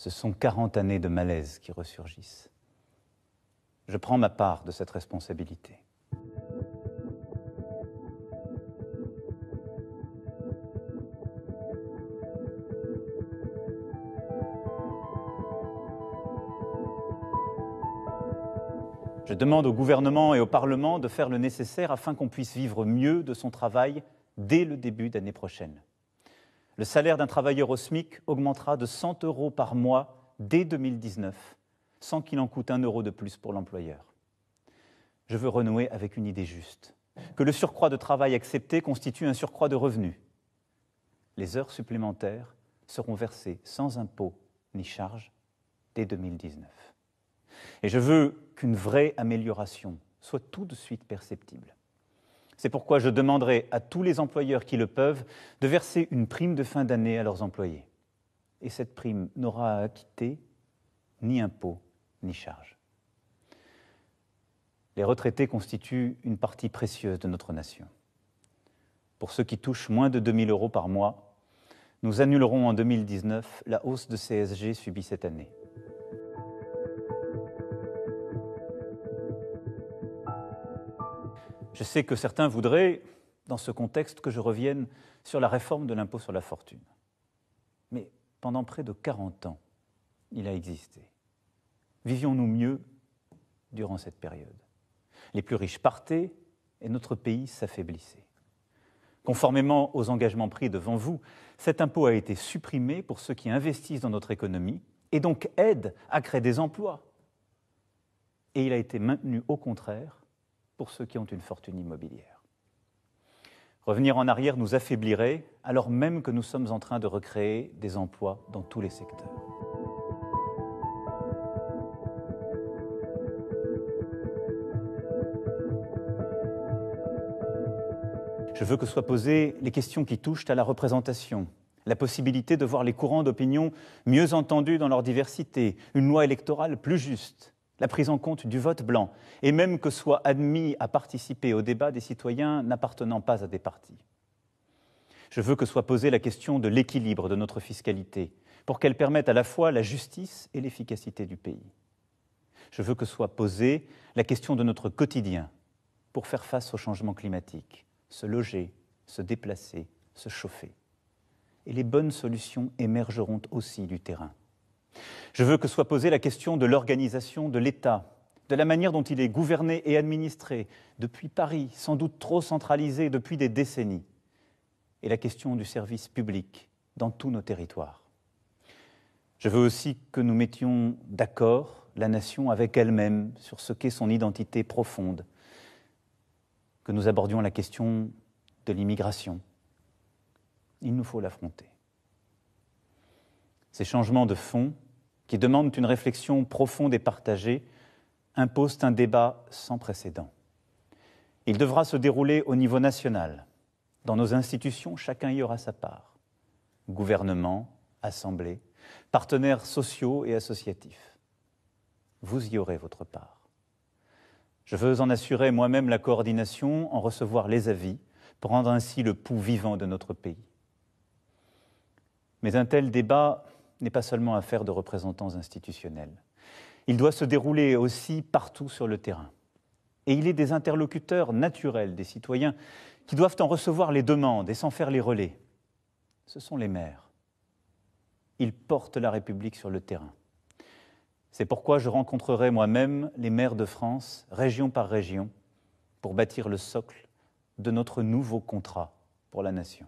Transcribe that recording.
Ce sont 40 années de malaise qui ressurgissent. Je prends ma part de cette responsabilité. Je demande au gouvernement et au Parlement de faire le nécessaire afin qu'on puisse vivre mieux de son travail dès le début d'année prochaine. Le salaire d'un travailleur au SMIC augmentera de 100 € par mois dès 2019, sans qu'il en coûte 1 € de plus pour l'employeur. Je veux renouer avec une idée juste, que le surcroît de travail accepté constitue un surcroît de revenus. Les heures supplémentaires seront versées sans impôt ni charge dès 2019. Et je veux qu'une vraie amélioration soit tout de suite perceptible. C'est pourquoi je demanderai à tous les employeurs qui le peuvent de verser une prime de fin d'année à leurs employés. Et cette prime n'aura à acquitter ni impôt ni charge. Les retraités constituent une partie précieuse de notre nation. Pour ceux qui touchent moins de 2 000 € par mois, nous annulerons en 2019 la hausse de CSG subie cette année. Je sais que certains voudraient, dans ce contexte, que je revienne sur la réforme de l'impôt sur la fortune. Mais pendant près de 40 ans, il a existé. Vivions-nous mieux durant cette période? Les plus riches partaient et notre pays s'affaiblissait. Conformément aux engagements pris devant vous, cet impôt a été supprimé pour ceux qui investissent dans notre économie et donc aident à créer des emplois. Et il a été maintenu au contraire pour ceux qui ont une fortune immobilière. Revenir en arrière nous affaiblirait, alors même que nous sommes en train de recréer des emplois dans tous les secteurs. Je veux que soient posées les questions qui touchent à la représentation, la possibilité de voir les courants d'opinion mieux entendus dans leur diversité, une loi électorale plus juste, la prise en compte du vote blanc, et même que soient admis à participer au débat des citoyens n'appartenant pas à des partis. Je veux que soit posée la question de l'équilibre de notre fiscalité, pour qu'elle permette à la fois la justice et l'efficacité du pays. Je veux que soit posée la question de notre quotidien, pour faire face au changement climatique, se loger, se déplacer, se chauffer. Et les bonnes solutions émergeront aussi du terrain. Je veux que soit posée la question de l'organisation de l'État, de la manière dont il est gouverné et administré, depuis Paris, sans doute trop centralisé depuis des décennies, et la question du service public dans tous nos territoires. Je veux aussi que nous mettions d'accord la nation avec elle-même sur ce qu'est son identité profonde, que nous abordions la question de l'immigration. Il nous faut l'affronter. Ces changements de fond, qui demandent une réflexion profonde et partagée, imposent un débat sans précédent. Il devra se dérouler au niveau national. Dans nos institutions, chacun y aura sa part. Gouvernement, assemblée, partenaires sociaux et associatifs. Vous y aurez votre part. Je veux en assurer moi-même la coordination, en recevoir les avis, pour rendre ainsi le pouls vivant de notre pays. Mais un tel débat n'est pas seulement affaire de représentants institutionnels. Il doit se dérouler aussi partout sur le terrain. Et il est des interlocuteurs naturels des citoyens qui doivent en recevoir les demandes et s'en faire les relais. Ce sont les maires. Ils portent la République sur le terrain. C'est pourquoi je rencontrerai moi-même les maires de France, région par région, pour bâtir le socle de notre nouveau contrat pour la nation.